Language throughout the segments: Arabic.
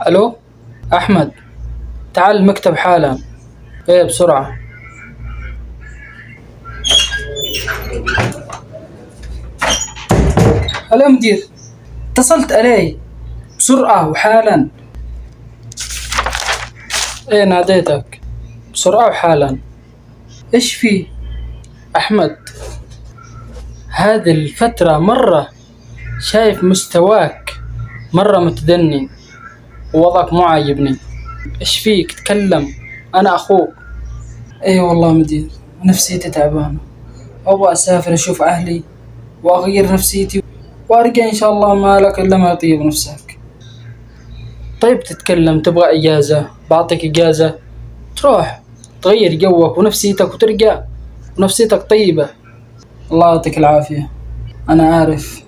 الو احمد، تعال المكتب حالا. ايه بسرعة. هلا مدير، اتصلت علي بسرعة وحالا. ايه ناديتك بسرعة وحالا. ايش في احمد؟ هذه الفترة مرة شايف مستواك مرة متدني، ووضعك مو عاجبني. ايش فيك؟ تكلم، انا اخوك. ايه والله مدير، نفسيتي تعبانة، ابغى اسافر اشوف اهلي واغير نفسيتي وارجع ان شاء الله. ما لك الا ما يطيب نفسك. طيب تتكلم، تبغى اجازة بعطيك اجازة، تروح تغير جوك ونفسيتك وترجع ونفسيتك طيبة. الله يعطيك العافية. انا عارف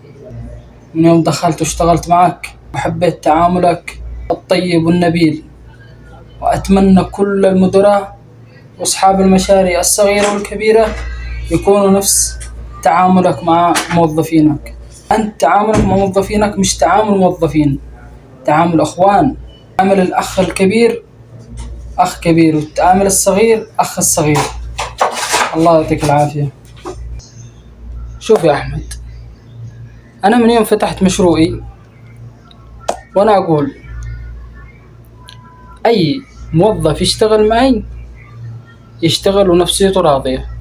من يوم دخلت واشتغلت معك وحبيت تعاملك الطيب والنبيل، واتمنى كل المدراء واصحاب المشاريع الصغيرة والكبيرة يكونوا نفس تعاملك مع موظفينك. انت تعاملك مع موظفينك مش تعامل موظفين، تعامل اخوان. تعامل الاخ الكبير اخ كبير، والتعامل الصغير اخ الصغير. الله يعطيك العافية. شوف يا احمد، انا من يوم فتحت مشروعي وانا اقول اي موظف يشتغل معي يشتغل ونفسيته راضية.